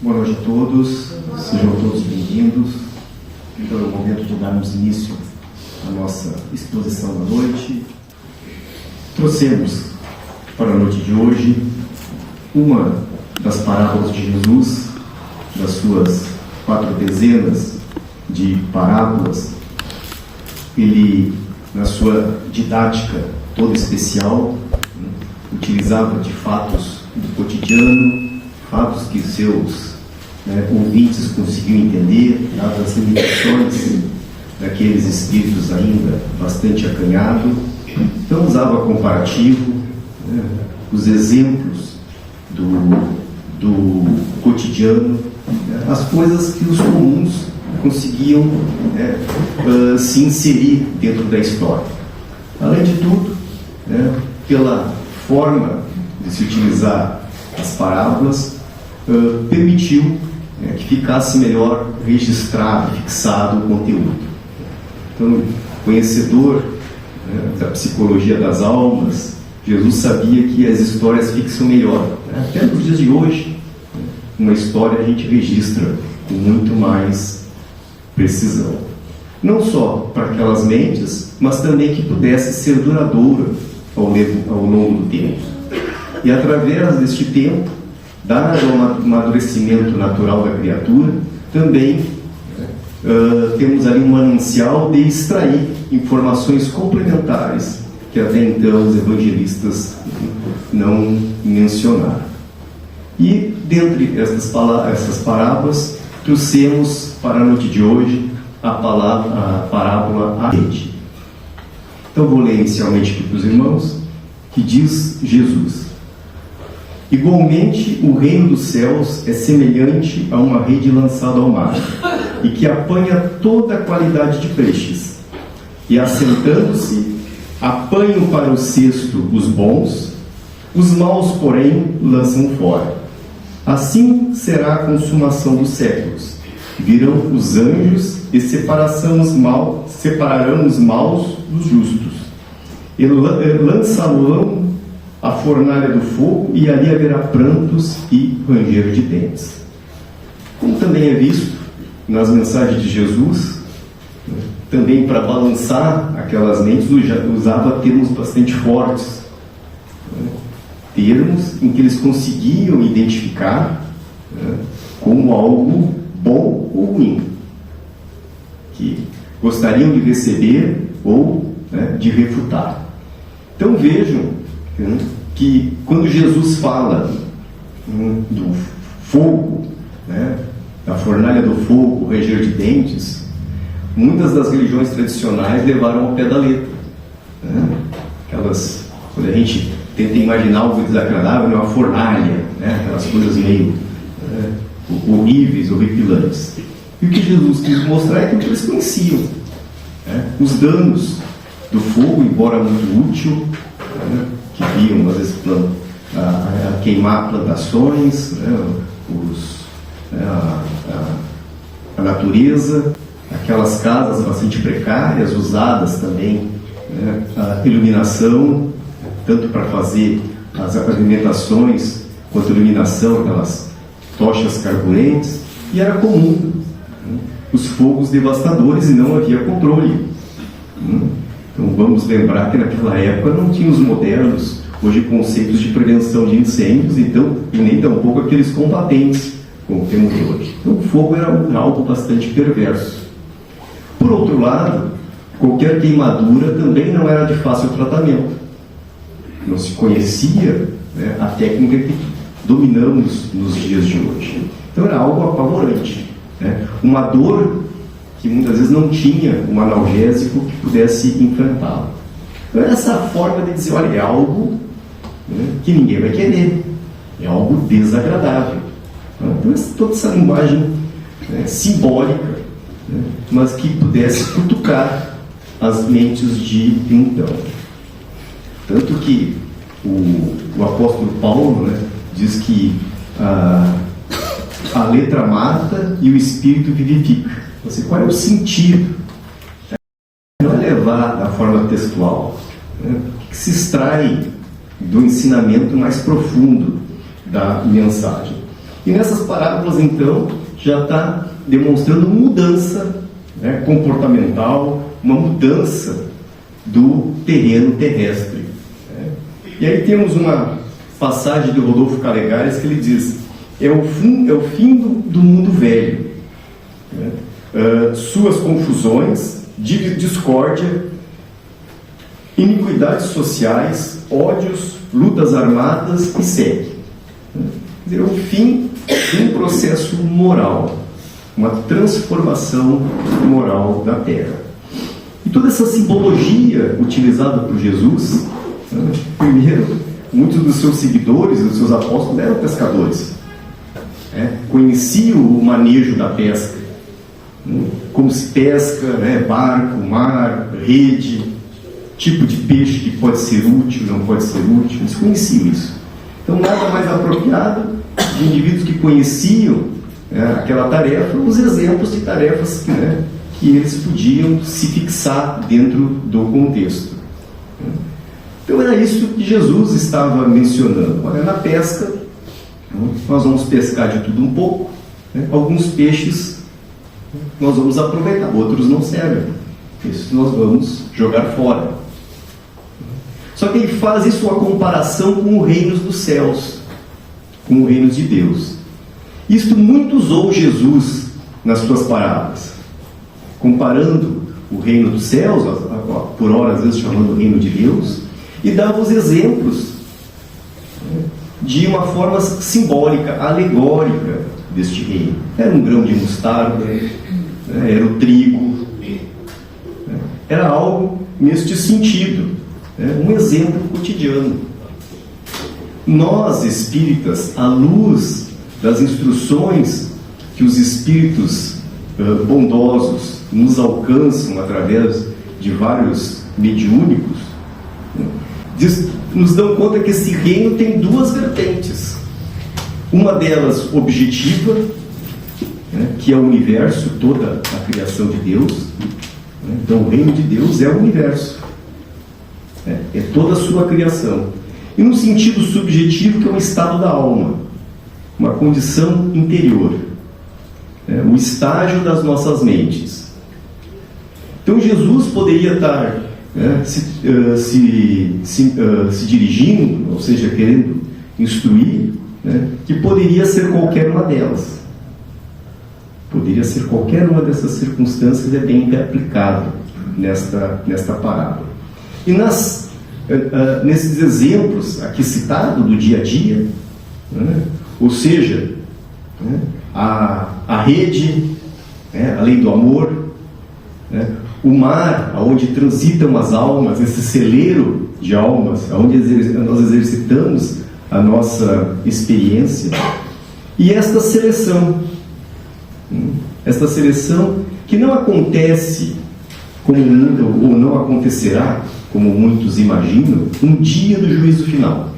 Boa noite a todos, sejam todos bem-vindos. Então é o momento de darmos início à nossa exposição da noite. Trouxemos para a noite de hoje uma das parábolas de Jesus, das suas 4 dezenas de parábolas. Ele, na sua didática toda especial, utilizava de fatos do cotidiano, fatos que seus ouvintes conseguiam entender, dadas as limitações daqueles espíritos ainda bastante acanhados. Então usava comparativo, os exemplos do cotidiano, as coisas que os comuns conseguiam se inserir dentro da história. Além de tudo, pela forma de se utilizar as parábolas, permitiu que ficasse melhor registrado, fixado o conteúdo. Então, conhecedor da psicologia das almas, Jesus sabia que as histórias fixam melhor. Até nos dias de hoje, uma história a gente registra com muito mais precisão. Não só para aquelas mentes, mas também que pudesse ser duradoura ao longo do tempo. E através deste tempo, dado o amadurecimento natural da criatura, também temos ali um manancial de extrair informações complementares que até então os evangelistas não mencionaram. E dentre essas parábolas, trouxemos para a noite de hoje a parábola A Rede. Então vou ler inicialmente aqui para os irmãos, que diz Jesus: igualmente o reino dos céus é semelhante a uma rede lançada ao mar, e que apanha toda a qualidade de peixes, e assentando-se, apanham para o cesto os bons, os maus, porém, lançam fora. Assim será a consumação dos séculos. Virão os anjos e separarão os maus dos justos, e lançá-lo a fornalha do fogo, e ali haverá prantos e ranger de dentes. Como também é visto nas mensagens de Jesus, também para balançar aquelas mentes, usava termos bastante fortes, termos em que eles conseguiam identificar como algo bom ou ruim, que gostariam de receber ou de refutar. Então vejam que quando Jesus fala do fogo, da fornalha do fogo, ranger de dentes, muitas das religiões tradicionais levaram ao pé da letra. Quando a gente tenta imaginar algo desagradável, uma fornalha, aquelas coisas meio horríveis, horripilantes. E o que Jesus quis mostrar é que eles conheciam os danos do fogo, embora muito útil, que viam às vezes a queimar plantações, a natureza, aquelas casas bastante precárias, usadas também, a iluminação, tanto para fazer as alimentações quanto a iluminação, aquelas tochas carburentas, e era comum os fogos devastadores e não havia controle. Então vamos lembrar que naquela época não tinha os modernos, hoje, conceitos de prevenção de incêndios, então, e nem tampouco aqueles combatentes, como temos hoje. Então o fogo era algo bastante perverso. Por outro lado, qualquer queimadura também não era de fácil tratamento. Não se conhecia a técnica que dominamos nos dias de hoje. Então era algo apavorante. Uma dor que muitas vezes não tinha um analgésico que pudesse enfrentá-la. Então era essa forma de dizer, olha, é algo que ninguém vai querer, é algo desagradável. Então toda essa linguagem simbólica, mas que pudesse cutucar as mentes de então. Tanto que o apóstolo Paulo diz que a letra mata e o espírito vivifica. Qual é o sentido? Não é levar da forma textual. O que se extrai do ensinamento mais profundo da mensagem? E nessas parábolas, então, já está demonstrando mudança, né, comportamental, uma mudança do terreno terrestre. Né? E aí temos uma passagem de Rodolfo Calegares que ele diz: é o fim do mundo velho. Né? Suas confusões, discórdia, iniquidades sociais, ódios, lutas armadas e segue. Quer dizer, é o fim de um processo moral, uma transformação moral da Terra. E toda essa simbologia utilizada por Jesus, né, primeiro, muitos dos seus seguidores, dos seus apóstolos, eram pescadores. Conheciam o manejo da pesca, como se pesca, né, barco, mar, rede, tipo de peixe que pode ser útil, não pode ser útil. Eles conheciam isso. Então, nada mais apropriado de indivíduos que conheciam, né, aquela tarefa, os exemplos de tarefas, né, que eles podiam se fixar dentro do contexto. Então, era isso que Jesus estava mencionando. Olha, na pesca, nós vamos pescar de tudo um pouco, né? Alguns peixes nós vamos aproveitar, outros não servem. Esses nós vamos jogar fora. Só que ele faz isso uma comparação com o reino dos céus, com o reino de Deus. Isto muito usou Jesus nas suas parábolas, comparando o reino dos céus, por hora às vezes chamando o reino de Deus, e dava os exemplos de uma forma simbólica, alegórica deste reino. Era um grão de mostarda, era o trigo, era algo neste sentido, um exemplo cotidiano. Nós, espíritas, à luz das instruções que os espíritos bondosos nos alcançam através de vários mediúnicos, nos dão conta que esse reino tem duas vertentes. Uma delas objetiva, né, que é o universo, toda a criação de Deus. Então o reino de Deus é o universo, é toda a sua criação. E no sentido subjetivo, que é um estado da alma, uma condição interior, o estágio das nossas mentes. Então Jesus poderia estar se dirigindo, ou seja, querendo instruir, que poderia ser qualquer uma delas. Poderia ser qualquer uma dessas circunstâncias, é bem aplicado nesta parábola. E nesses exemplos aqui citados do dia a dia, ou seja, a rede, a lei do amor, o mar, onde transitam as almas, esse celeiro de almas, onde nós exercitamos a nossa experiência, e esta seleção que não acontece ou não acontecerá, como muitos imaginam, um dia do juízo final.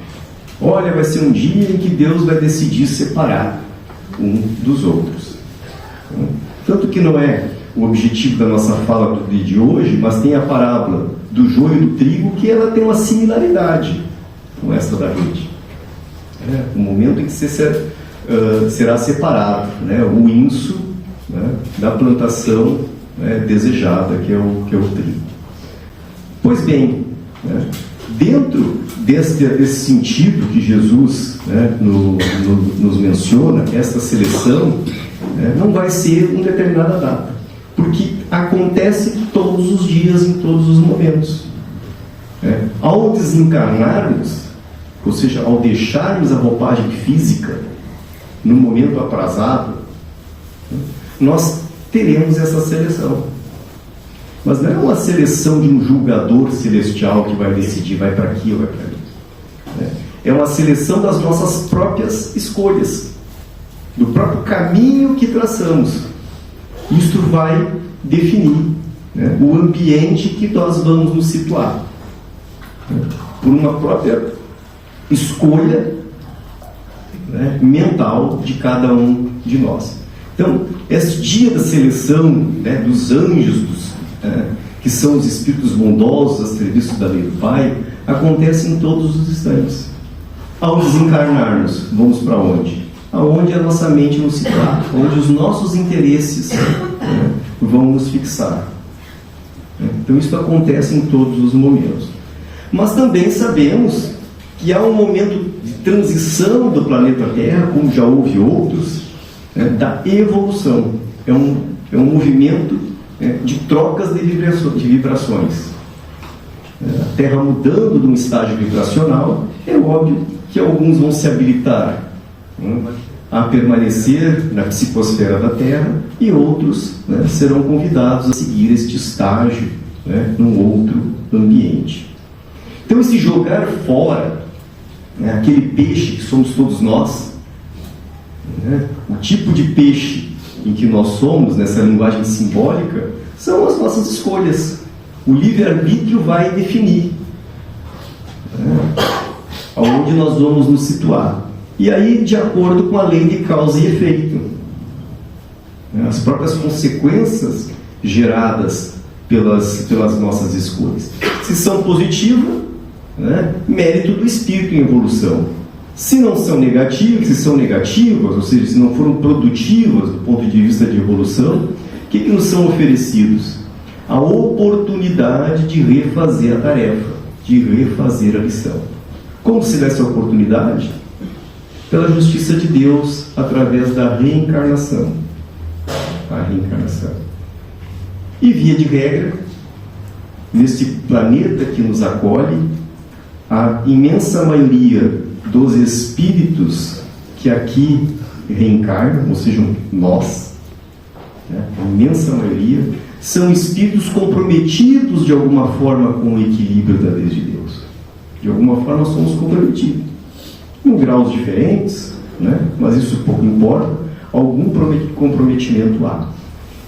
Olha, vai ser um dia em que Deus vai decidir separar um dos outros. Tanto que não é o objetivo da nossa fala do dia de hoje, mas tem a parábola do joio e do trigo, que ela tem uma similaridade com essa da rede. O momento em que será separado, o inso, da plantação desejada, que é o trigo. Pois bem, dentro desse sentido que Jesus nos menciona, esta seleção não vai ser em determinada data, porque acontece todos os dias, em todos os momentos. Ao desencarnarmos, ou seja, ao deixarmos a roupagem física no momento aprazado, nós teremos essa seleção. Mas não é uma seleção de um julgador celestial que vai decidir, vai para aqui ou vai para ali. É uma seleção das nossas próprias escolhas, do próprio caminho que traçamos. Isto vai definir o ambiente que nós vamos nos situar, por uma própria escolha mental de cada um de nós. Então, esse dia da seleção dos anjos, que são os espíritos bondosos a serviço da lei do Pai, acontece em todos os instantes. Ao desencarnarmos, vamos para onde? aonde a nossa mente nos situar, onde os nossos interesses vão nos fixar. Então isso acontece em todos os momentos. Mas também sabemos que há um momento de transição do planeta Terra, como já houve outros, da evolução. É um movimento de trocas de vibrações. A Terra mudando de um estágio vibracional, é óbvio que alguns vão se habilitar a permanecer na psicosfera da Terra e outros serão convidados a seguir este estágio num outro ambiente. Então, esse jogar fora aquele peixe que somos todos nós, o tipo de peixe em que nós somos, nessa linguagem simbólica, são as nossas escolhas. O livre-arbítrio vai definir aonde nós vamos nos situar. E aí, de acordo com a lei de causa e efeito, as próprias consequências geradas pelas nossas escolhas. Se são positivas, mérito do espírito em evolução. Se não são negativas, se são negativas, ou seja, se não foram produtivas do ponto de vista de evolução, o que nos são oferecidos? A oportunidade de refazer a tarefa, de refazer a lição. Como se dá essa oportunidade? Pela justiça de Deus, através da reencarnação. A reencarnação. E via de regra, neste planeta que nos acolhe, a imensa maioria dos espíritos que aqui reencarnam, ou seja, nós, a imensa maioria, são espíritos comprometidos de alguma forma com o equilíbrio da lei de Deus. De alguma forma somos comprometidos. Em graus diferentes, mas isso pouco importa, algum comprometimento há.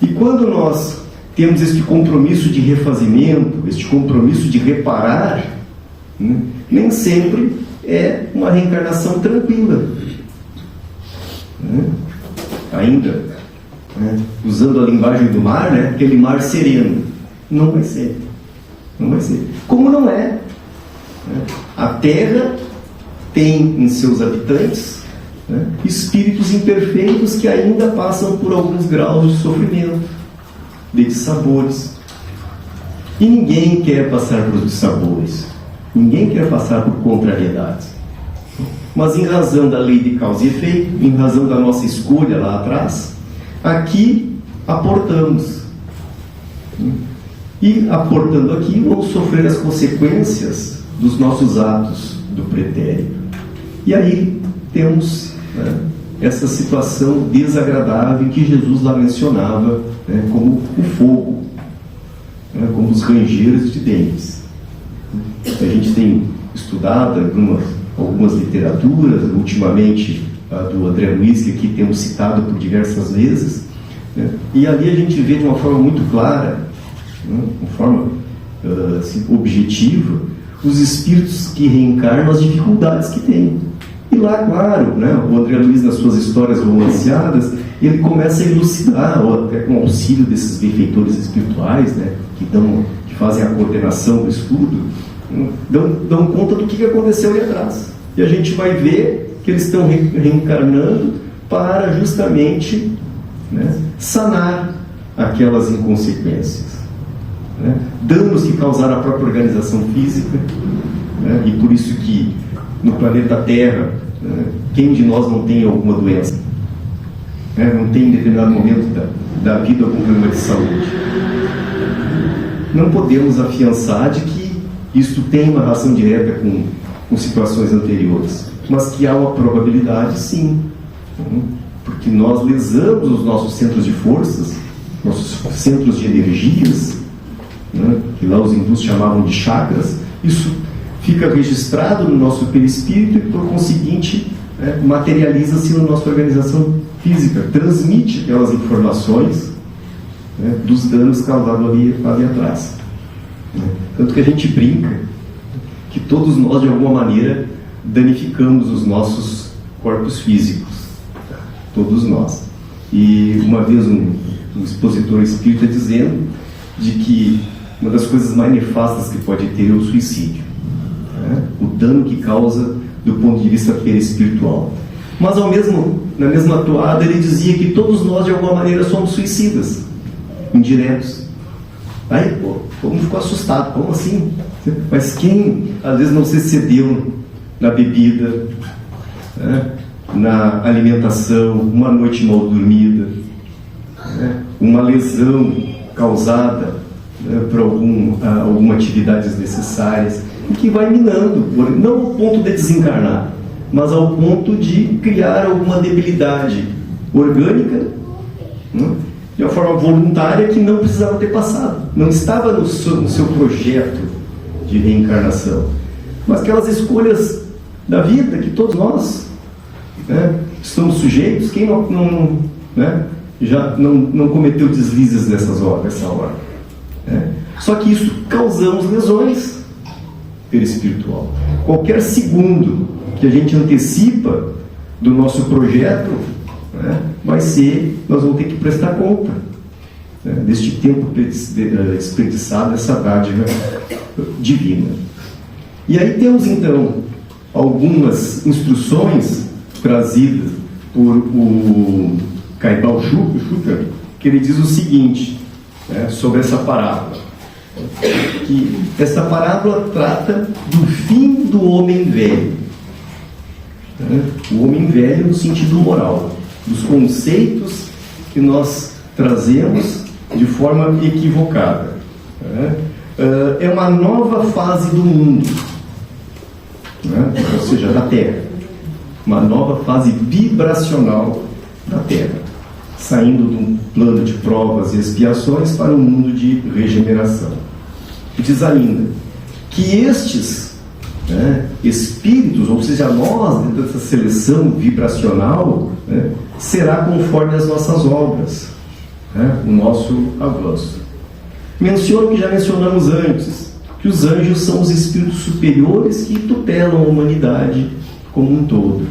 E quando nós temos este compromisso de refazimento, este compromisso de reparar, nem sempre é uma reencarnação tranquila. Ainda, usando a linguagem do mar, aquele mar sereno. Não vai ser. Não vai ser. Como não é? A Terra tem em seus habitantes espíritos imperfeitos que ainda passam por alguns graus de sofrimento, de dissabores. E ninguém quer passar por dissabores. Ninguém quer passar por contrariedades. Mas em razão da lei de causa e efeito, em razão da nossa escolha lá atrás, aqui aportamos. E aportando aqui, vamos sofrer as consequências dos nossos atos do pretérito. E aí temos essa situação desagradável que Jesus lá mencionava como o fogo, como os rangers de dentes. A gente tem estudado algumas literaturas, ultimamente a do André Luiz, que aqui temos citado por diversas vezes, e ali a gente vê de uma forma muito clara, uma forma objetiva, os espíritos que reencarnam, as dificuldades que têm. E lá, claro, o André Luiz, nas suas histórias romanceadas, ele começa a elucidar, ou até com o auxílio desses benfeitores espirituais, que fazem a coordenação do estudo, dão conta do que aconteceu ali atrás. E a gente vai ver que eles estão reencarnando para justamente sanar aquelas inconsequências. Danos que causaram a própria organização física, e por isso que no planeta Terra, quem de nós não tem alguma doença? Não tem em determinado momento da vida algum problema de saúde? Não podemos afiançar de que isto tem uma relação direta com situações anteriores, mas que há uma probabilidade, sim, porque nós lesamos os nossos centros de forças, nossos centros de energias, que lá os hindus chamavam de chakras. Isso fica registrado no nosso perispírito e, por conseguinte, materializa-se na nossa organização física, transmite aquelas informações dos danos causados ali atrás. Tanto que a gente brinca que todos nós, de alguma maneira, danificamos os nossos corpos físicos. Todos nós. E uma vez um expositor espírita dizendo de que uma das coisas mais nefastas que pode ter é o suicídio. O dano que causa do ponto de vista perispiritual. Mas na mesma toada ele dizia que todos nós de alguma maneira somos suicidas, indiretos. Aí, todo mundo ficou assustado. Como assim? Mas quem às vezes não se excedeu na bebida, né? Na alimentação, uma noite mal dormida, né? Uma lesão causada, né, por alguma atividade desnecessárias, que vai minando, não ao ponto de desencarnar, mas ao ponto de criar alguma debilidade orgânica, né, de uma forma voluntária que não precisava ter passado, não estava no seu projeto de reencarnação, mas aquelas escolhas da vida que todos nós, né, estamos sujeitos. Quem já não cometeu deslizes nessa hora, né? Só que isso causamos lesões perispiritual. Qualquer segundo que a gente antecipa do nosso projeto, né, nós vamos ter que prestar conta, né, deste tempo desperdiçado, dessa dádiva divina. E aí temos então algumas instruções trazidas por o Caibal Schutter, que ele diz o seguinte, né, sobre essa parábola, que essa parábola trata do fim do homem velho, né, o homem velho no sentido moral, dos conceitos que nós trazemos de forma equivocada, né. É uma nova fase do mundo, né, ou seja, da Terra, uma nova fase vibracional da Terra, saindo de um plano de provas e expiações para um mundo de regeneração. E diz ainda que estes, né, espíritos, ou seja, nós, dentro dessa seleção vibracional, né, será conforme as nossas obras, né, o nosso avanço. Menciono que já mencionamos antes, que os anjos são os espíritos superiores que tutelam a humanidade como um todo,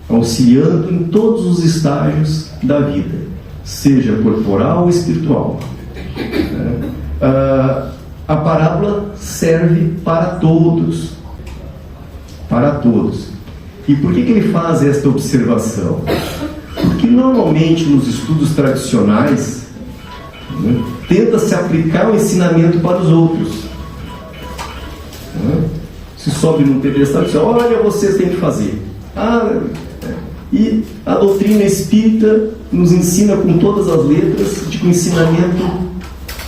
auxiliando em todos os estágios da vida, seja corporal ou espiritual. A parábola serve para todos. Para todos. E por que ele faz esta observação? Porque normalmente nos estudos tradicionais, né, tenta-se aplicar o ensinamento para os outros. Né? Se sobe num pedestal e diz: olha, vocês têm que fazer. E a doutrina espírita nos ensina com todas as letras de que o ensinamento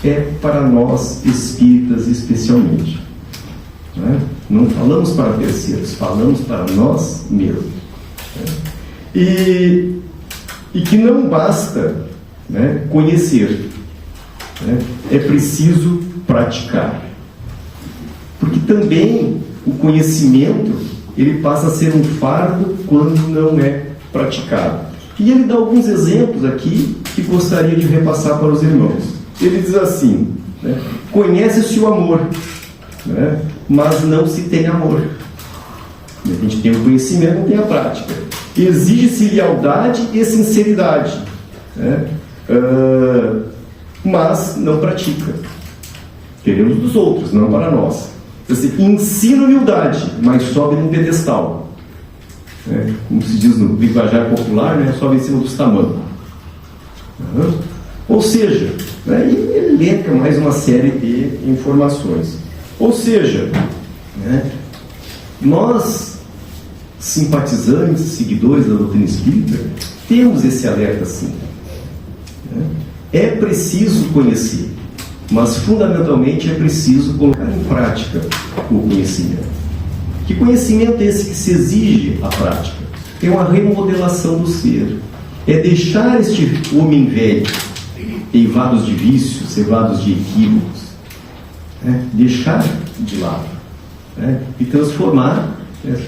é para nós espíritas especialmente. Não falamos para terceiros, falamos para nós mesmos. E que não basta, né, conhecer, né, é preciso praticar. Porque também o conhecimento, ele passa a ser um fardo quando não é praticado. E ele dá alguns exemplos aqui que gostaria de repassar para os irmãos. Ele diz assim, né, conhece-se o amor, né, mas não se tem amor. A gente tem o conhecimento, não tem a prática. Exige-se lealdade e sinceridade, né, mas não pratica. Queremos dos outros, não para nós. Assim, ensina humildade, mas sobe num pedestal. Como se diz no linguajar popular, né, sobe em cima dos tamancos. Ou seja, né, e ele elenca mais uma série de informações. Ou seja, né, nós, simpatizantes, seguidores da doutrina espírita, temos esse alerta sim. É preciso conhecer, mas fundamentalmente é preciso colocar em prática o conhecimento. Que conhecimento é esse que se exige a prática? É uma remodelação do ser. É deixar este homem velho, eivados de vícios, eivados de equívocos, deixar de lado, e transformar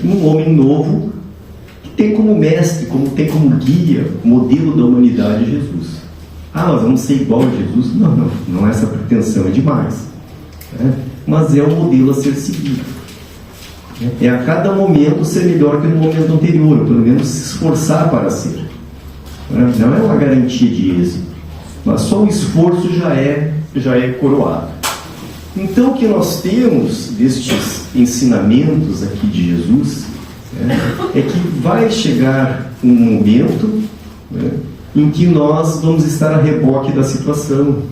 num homem novo que tem como mestre, tem como guia, modelo da humanidade Jesus. Mas vamos ser igual a Jesus? Não é essa pretensão, é demais. Mas é o modelo a ser seguido. É a cada momento ser melhor que no momento anterior, ou pelo menos se esforçar para ser. Não é uma garantia de êxito, mas só o esforço já é coroado. Então, o que nós temos destes ensinamentos aqui de Jesus, é que vai chegar um momento, né, em que nós vamos estar a reboque da situação.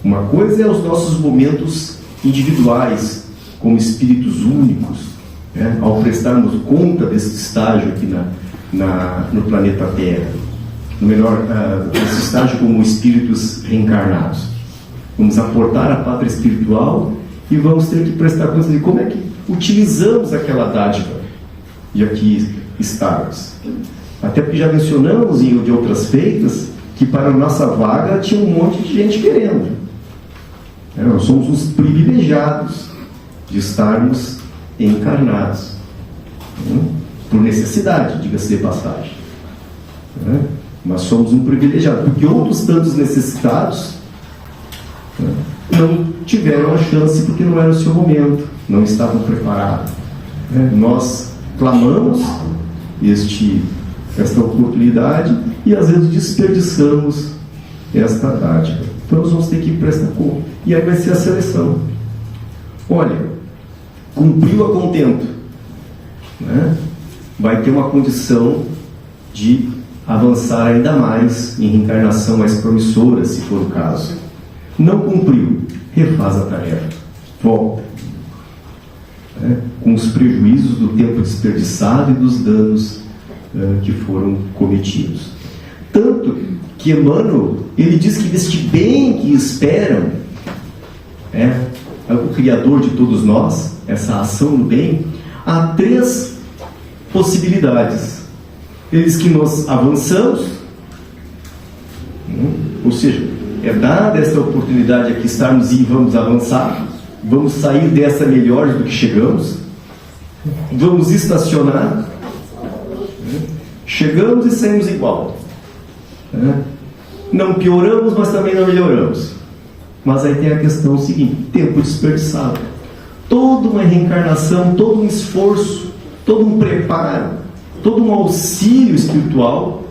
Uma coisa é os nossos momentos individuais, como espíritos únicos, né, ao prestarmos conta desse estágio aqui no planeta Terra. No melhor, esse estágio como espíritos reencarnados. Vamos aportar a pátria espiritual e vamos ter que prestar conta de como é que utilizamos aquela dádiva de aqui estarmos. Até porque já mencionamos de outras feitas que para a nossa vaga tinha um monte de gente querendo. Nós somos os privilegiados de estarmos encarnados, por necessidade, diga-se de passagem. Mas somos um privilegiado, porque outros tantos necessitados não tiveram a chance porque não era o seu momento, não estavam preparados. Nós clamamos esta oportunidade e às vezes desperdiçamos esta dádiva. Então nós vamos ter que prestar conta. E aí vai ser a seleção. Olha, cumpriu a contento, né? Vai ter uma condição de avançar ainda mais em reencarnação mais promissora, se for o caso. Não cumpriu, refaz a tarefa, volta, né? Com os prejuízos do tempo desperdiçado e dos danos que foram cometidos. Tanto que Emmanuel, ele diz que deste bem que esperam, o Criador de todos nós, essa ação no bem, há 3 possibilidades. Ele diz que nós avançamos, ou seja, é dada esta oportunidade aqui estarmos e vamos avançar, vamos sair dessa melhores do que chegamos, vamos estacionar, chegamos e saímos igual, não pioramos, mas também não melhoramos. Mas aí tem a questão seguinte: tempo desperdiçado, toda uma reencarnação, todo um esforço, todo um preparo, todo um auxílio espiritual,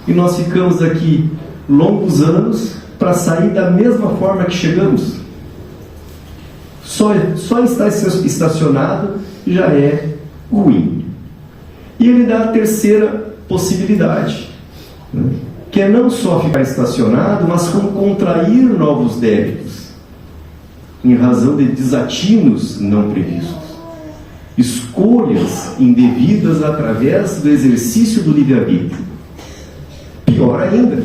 e nós ficamos aqui longos anos para sair da mesma forma que chegamos. Só estar estacionado já é ruim. E ele dá a terceira possibilidade, né? Que é não só ficar estacionado, mas como contrair novos débitos, em razão de desatinos não previstos, escolhas indevidas através do exercício do livre-arbítrio. Pior ainda,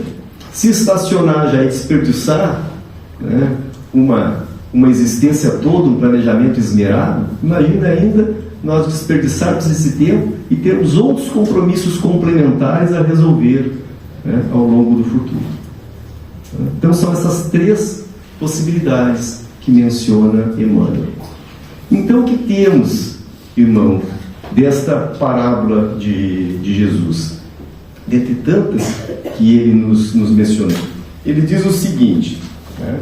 se estacionar já é desperdiçar, né, uma existência toda, um planejamento esmerado, imagina ainda nós desperdiçarmos esse tempo e termos outros compromissos complementares a resolver, né, ao longo do futuro. Então são essas 3 possibilidades que menciona Emmanuel. Então o que temos, irmão, desta parábola de Jesus? Dentre tantas que ele nos mencionou, ele diz o seguinte, né,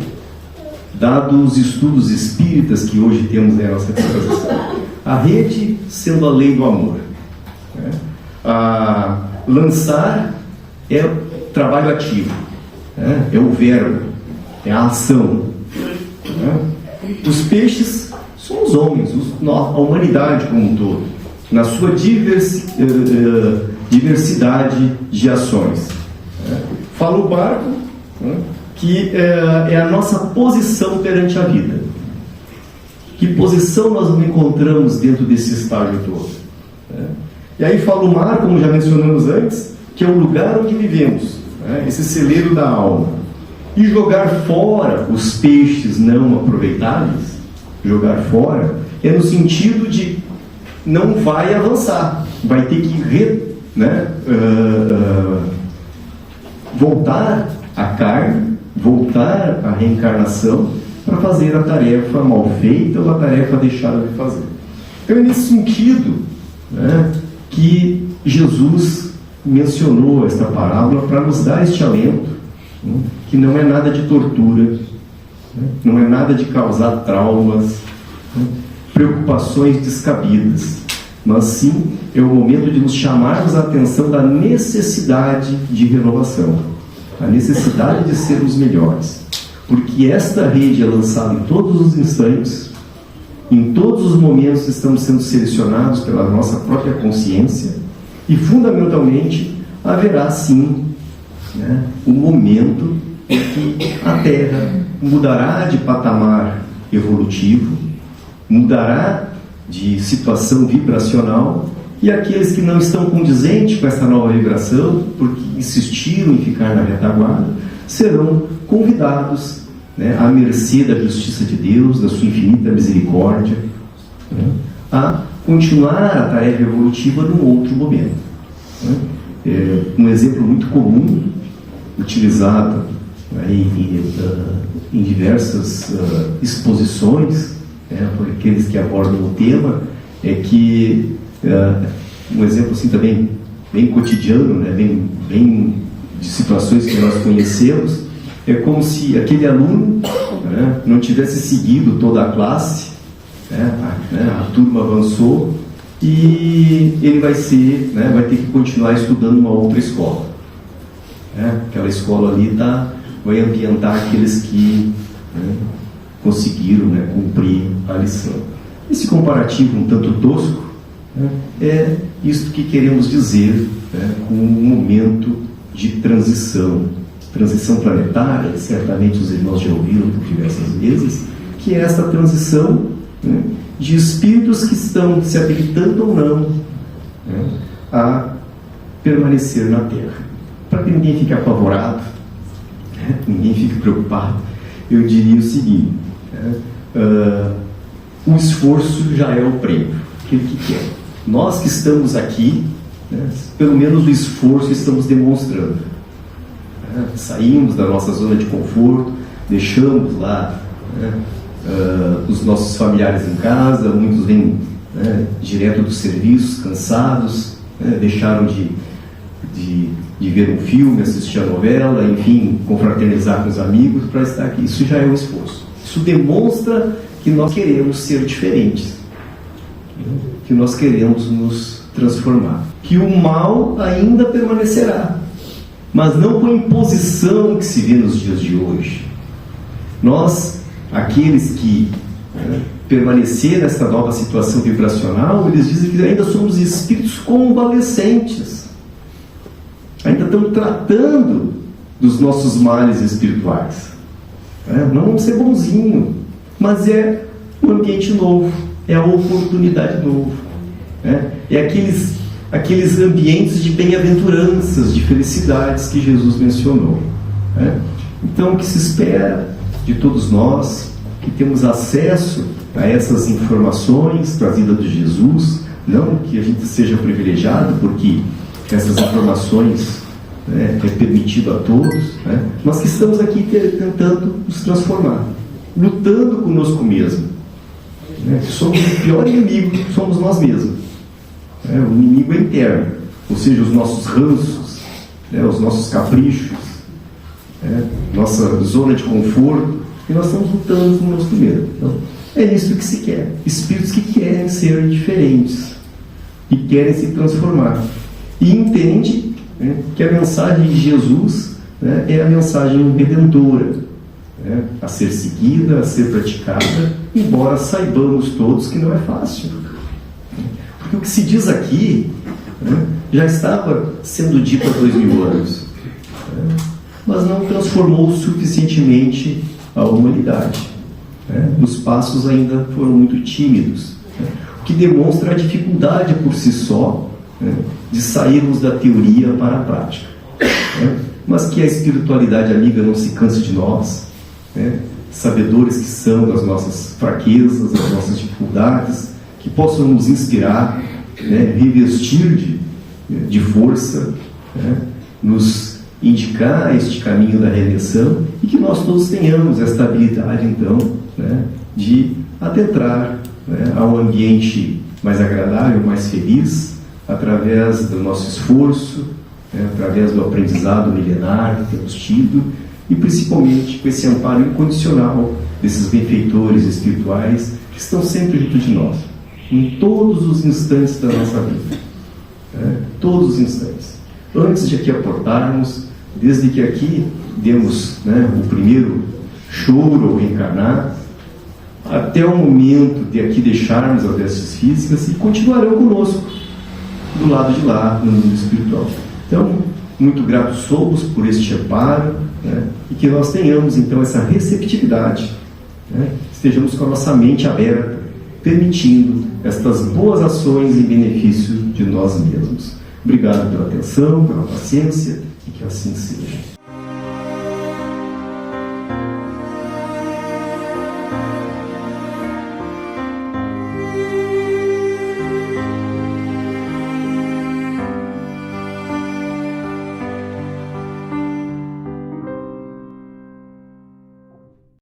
dado os estudos espíritas que hoje temos na nossa disposição: a rede sendo a lei do amor, né, lançar é trabalho ativo, né, é o verbo, é a ação, né. Os peixes são os homens, a humanidade como um todo, na sua diversidade de ações. Fala o barco, né, que é a nossa posição perante a vida. Que posição nós nos encontramos dentro desse estágio todo? E aí fala o mar, como já mencionamos antes, que é o lugar onde vivemos, né, esse celeiro da alma. E jogar fora os peixes não aproveitáveis, jogar fora, é no sentido de não vai avançar, vai ter que voltar à carne, voltar à reencarnação para fazer a tarefa mal feita ou a tarefa deixada de fazer. Então é nesse sentido, né, que Jesus mencionou esta parábola para nos dar este alento, né, que não é nada de tortura, né, não é nada de causar traumas, né, preocupações descabidas, mas sim é o momento de nos chamarmos a atenção da necessidade de renovação, a necessidade de sermos melhores, porque esta rede é lançada em todos os instantes, Em todos os momentos estamos sendo selecionados pela nossa própria consciência e, fundamentalmente, haverá sim, né, um momento em que a Terra mudará de patamar evolutivo, mudará de situação vibracional, e aqueles que não estão condizentes com essa nova vibração, porque insistiram em ficar na retaguarda, serão convidados, né, à mercê da justiça de Deus, da sua infinita misericórdia, né, a continuar a tarefa evolutiva num outro momento. Né? Um exemplo muito comum, utilizado em diversas exposições, por aqueles que abordam o tema, é que um exemplo assim também bem cotidiano, né, bem de situações que nós conhecemos, é como se aquele aluno, né, não tivesse seguido toda a classe, a turma avançou e ele vai ter que continuar estudando numa outra escola. Aquela escola ali vai ambientar aqueles que, né, conseguiram, né, cumprir a lição. Esse comparativo um tanto tosco, né, é isso que queremos dizer, né, com um momento de transição planetária. Certamente os irmãos já ouviram por diversas vezes, que é esta transição, né, de espíritos que estão se habilitando ou não, né, a permanecer na Terra. Para que ninguém fique apavorado, né, ninguém fique preocupado, eu diria o seguinte: o esforço já é o prêmio, aquele que quer. Nós que estamos aqui, né, pelo menos o esforço estamos demonstrando. Saímos da nossa zona de conforto, deixamos lá, né, os nossos familiares em casa, muitos vêm, né, direto dos serviços, cansados, né, deixaram de ver um filme, assistir a novela, enfim, confraternizar com os amigos para estar aqui. Isso já é um esforço. Isso demonstra que nós queremos ser diferentes, que nós queremos nos transformar, que o mal ainda permanecerá, mas não com a imposição que se vê nos dias de hoje. Nós, aqueles que, né, permanecer nesta nova situação vibracional, eles dizem que ainda somos espíritos convalescentes, ainda estamos tratando dos nossos males espirituais. Não vamos ser bonzinho, mas é um ambiente novo, é a oportunidade nova, é aqueles ambientes de bem-aventuranças, de felicidades que Jesus mencionou. Então, o que se espera de todos nós, que temos acesso a essas informações trazidas de Jesus, não que a gente seja privilegiado, porque essas informações, né, é permitido a todos, né, mas que estamos aqui tentando nos transformar, lutando conosco mesmo. Que somos o pior inimigo, somos nós mesmos. O inimigo é interno, ou seja, os nossos ranços, os nossos caprichos, nossa zona de conforto, e nós estamos lutando conosco mesmo. Então, é isso que se quer. Espíritos que querem ser diferentes, que querem se transformar. E entende, né, que a mensagem de Jesus, né, é a mensagem redentora, né, a ser seguida, a ser praticada, embora saibamos todos que não é fácil. Porque o que se diz aqui, né, já estava sendo dito há 2000 anos, né, mas não transformou suficientemente a humanidade. Os passos ainda foram muito tímidos, o que demonstra a dificuldade por si só, de sairmos da teoria para a prática. Mas que a espiritualidade amiga não se canse de nós, sabedores que são das nossas fraquezas, das nossas dificuldades, que possam nos inspirar, revestir de força, nos indicar este caminho da redenção, e que nós todos tenhamos esta habilidade, então, de adentrar, a um ambiente mais agradável, mais feliz, através do nosso esforço, através do aprendizado milenar que temos tido, e principalmente com esse amparo incondicional desses benfeitores espirituais que estão sempre junto de nós, em todos os instantes da nossa vida. Todos os instantes. Antes de aqui aportarmos, desde que aqui demos, o primeiro choro ao reencarnar, até o momento de aqui deixarmos as vestes físicas e continuarão conosco, do lado de lá, no mundo espiritual. Então, muito gratos somos por este amparo, né, e que nós tenhamos, então, essa receptividade, né, estejamos com a nossa mente aberta, permitindo estas boas ações em benefício de nós mesmos. Obrigado pela atenção, pela paciência, e que assim seja.